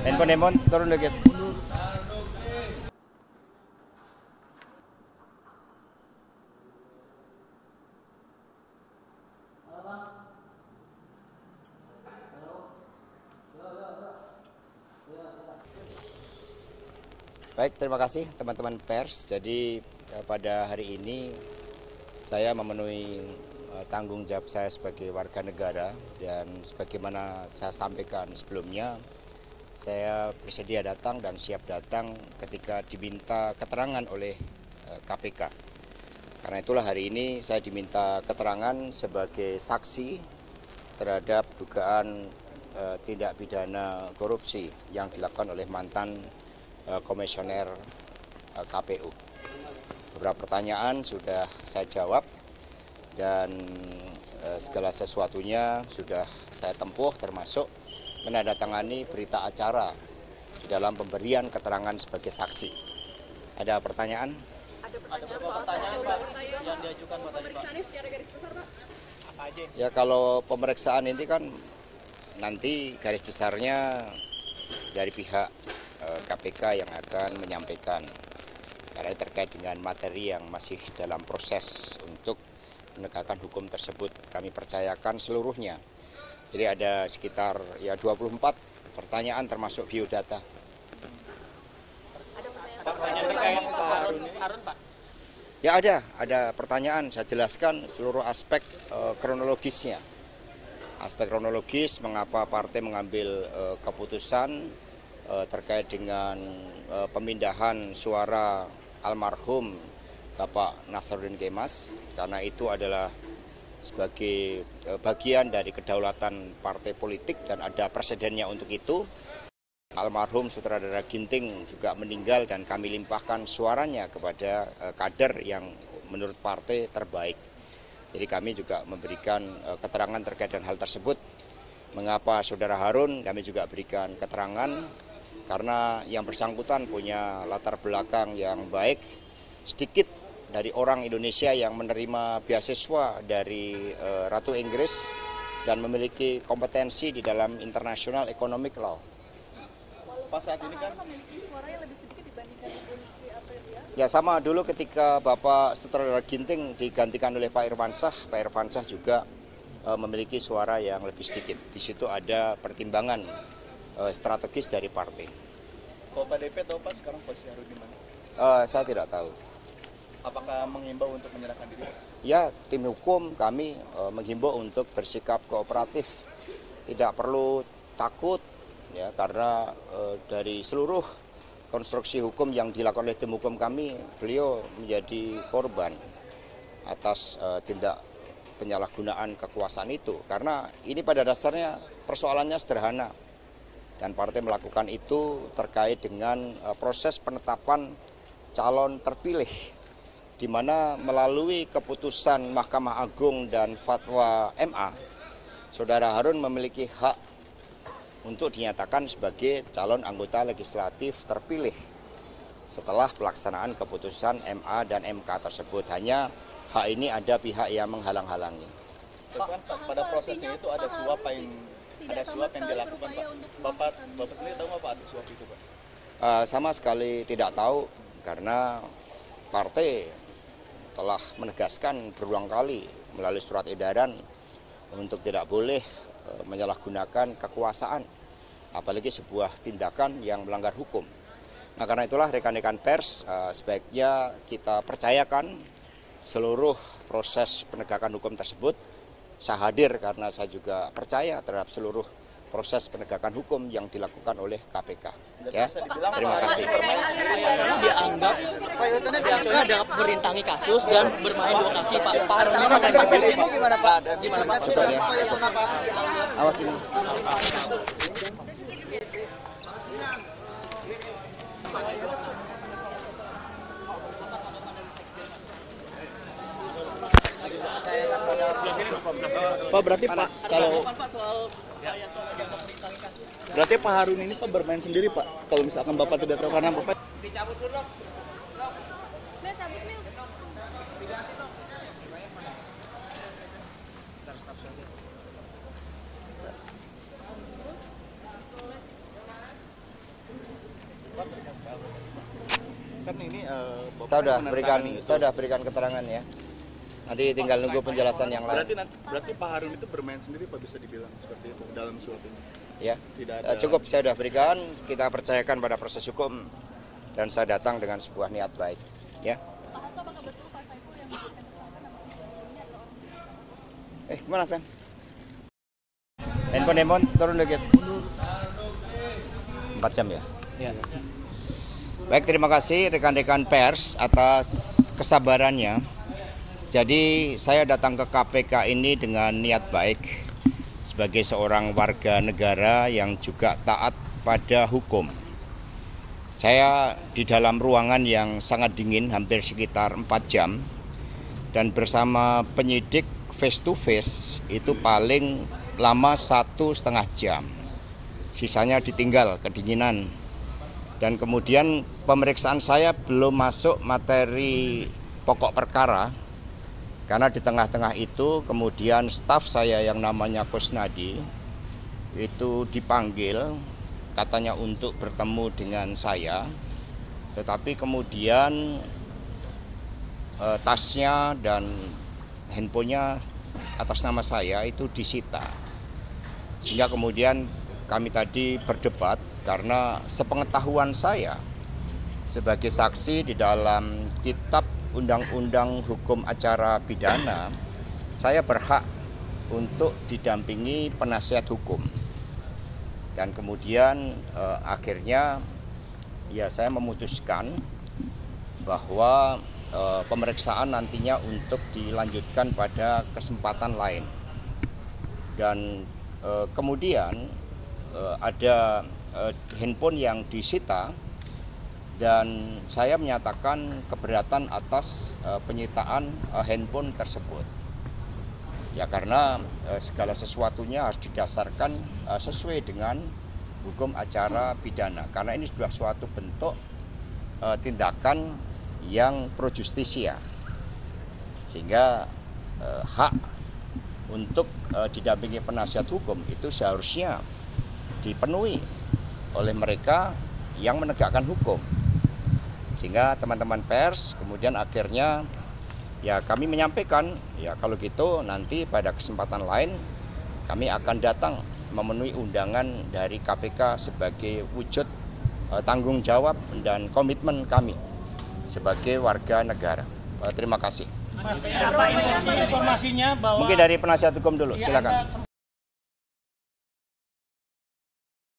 Handphone turun dikit. Baik, terima kasih teman-teman pers. Jadi pada hari ini saya memenuhi tanggung jawab saya sebagai warga negara, dan sebagaimana saya sampaikan sebelumnya, saya bersedia datang dan siap datang ketika diminta keterangan oleh KPK. Karena itulah hari ini saya diminta keterangan sebagai saksi terhadap dugaan tindak pidana korupsi yang dilakukan oleh mantan komisioner KPU. Beberapa pertanyaan sudah saya jawab dan segala sesuatunya sudah saya tempuh, termasuk menandatangani berita acara di dalam pemberian keterangan sebagai saksi. Ada pertanyaan? Ada beberapa pertanyaan Pak yang diajukan Pak tadi Pak. Secara garis besar Pak. Apa aja? Ya, kalau pemeriksaan ini kan nanti garis besarnya dari pihak KPK yang akan menyampaikan, karena terkait dengan materi yang masih dalam proses untuk menegakkan hukum tersebut. Kami percayakan seluruhnya. Jadi ada sekitar 24 pertanyaan termasuk biodata. Ada pertanyaan terkait Pak Harun Pak? Ya, ada pertanyaan. Saya jelaskan seluruh aspek kronologisnya. Aspek kronologis mengapa partai mengambil keputusan terkait dengan pemindahan suara almarhum Bapak Nasaruddin Kemas, karena itu adalah sebagai bagian dari kedaulatan partai politik dan ada presidennya untuk itu. Almarhum Sutradara Ginting juga meninggal dan kami limpahkan suaranya kepada kader yang menurut partai terbaik. Jadi kami juga memberikan keterangan terkait dengan hal tersebut. Mengapa Saudara Harun, kami juga berikan keterangan karena yang bersangkutan punya latar belakang yang baik. Sedikit dari orang Indonesia yang menerima beasiswa dari Ratu Inggris dan memiliki kompetensi di dalam international economic law. Pak, saat ini kan memiliki suara yang lebih sedikit dibandingkan Ibu Listri April ya? Ya, sama dulu ketika Bapak Sutradara Ginting digantikan oleh Pak Irwansyah, Pak Irwansyah juga memiliki suara yang lebih sedikit. Di situ ada pertimbangan strategis dari partai. kalau PDP tahu Pak sekarang posisi Harun di mana? Saya tidak tahu. Apakah menghimbau untuk menyerahkan diri? Ya, tim hukum kami menghimbau untuk bersikap kooperatif, tidak perlu takut, ya, karena dari seluruh konstruksi hukum yang dilakukan oleh tim hukum kami, beliau menjadi korban atas tindak penyalahgunaan kekuasaan itu. Karena ini pada dasarnya persoalannya sederhana. Dan partai melakukan itu terkait dengan proses penetapan calon terpilih, di mana melalui keputusan Mahkamah Agung dan fatwa MA, Saudara Harun memiliki hak untuk dinyatakan sebagai calon anggota legislatif terpilih setelah pelaksanaan keputusan MA dan MK tersebut. Hanya hak ini ada pihak yang menghalang-halangi. Pak, pada prosesnya itu ada suap yang dilakukan Pak. Bapak sendiri tahu nggak Pak ada suap itu Pak? Sama sekali tidak tahu, karena partai telah menegaskan berulang kali melalui surat edaran untuk tidak boleh menyalahgunakan kekuasaan, apalagi sebuah tindakan yang melanggar hukum. Nah, karena itulah rekan-rekan pers sebaiknya kita percayakan seluruh proses penegakan hukum tersebut. Saya hadir karena saya juga percaya terhadap seluruh proses penegakan hukum yang dilakukan oleh KPK. Ya, terima kasih. Dianggap merintangi kasus dan bermain dua kaki Pak. Gimana Pak? Gimana Pak? Coba ya. Awas ini. Pak, berarti Pak kalau berarti Pak Harun ini Pak bermain sendiri Pak. Kalau misalkan Bapak tidak tahu karena Bapak Dicabut dulu dong. Mil, cabut Mil. Bapak Saya sudah menandatangani itu. saya sudah berikan keterangan ya. Nanti tinggal nunggu penjelasan yang lain. Berarti Pak Harun itu bermain sendiri Pak, bisa dibilang seperti itu dalam suap ini. Ya. Tidak ada. Cukup saya sudah berikan, kita percayakan pada proses hukum dan saya datang dengan sebuah niat baik, ya. Kemana Tan? Handphone turun dikit. 4 jam ya? Ya. Baik, terima kasih rekan-rekan pers atas kesabarannya. Jadi saya datang ke KPK ini dengan niat baik sebagai seorang warga negara yang juga taat pada hukum. Saya di dalam ruangan yang sangat dingin hampir sekitar 4 jam dan bersama penyidik face to face itu paling lama 1,5 jam. Sisanya ditinggal kedinginan. Dan kemudian pemeriksaan saya belum masuk materi pokok perkara karena di tengah-tengah itu kemudian staf saya yang namanya Kusnadi itu dipanggil katanya untuk bertemu dengan saya, tetapi kemudian tasnya dan handphonenya atas nama saya itu disita. Sehingga kemudian kami tadi berdebat karena sepengetahuan saya sebagai saksi di dalam kitab Undang-Undang Hukum Acara Pidana, saya berhak untuk didampingi penasihat hukum. Dan kemudian akhirnya ya saya memutuskan bahwa pemeriksaan nantinya untuk dilanjutkan pada kesempatan lain. Dan kemudian ada handphone yang disita dan saya menyatakan keberatan atas penyitaan handphone tersebut. Ya karena segala sesuatunya harus didasarkan sesuai dengan hukum acara pidana. Karena ini sudah suatu bentuk tindakan yang pro justisia. Sehingga hak untuk didampingi penasihat hukum itu seharusnya dipenuhi oleh mereka yang menegakkan hukum. Sehingga teman-teman pers kemudian akhirnya ya kami menyampaikan ya kalau gitu nanti pada kesempatan lain kami akan datang memenuhi undangan dari KPK sebagai wujud tanggung jawab dan komitmen kami sebagai warga negara. Terima kasih. Mas, apa informasinya bahwa mungkin dari penasihat hukum dulu, silakan. Ada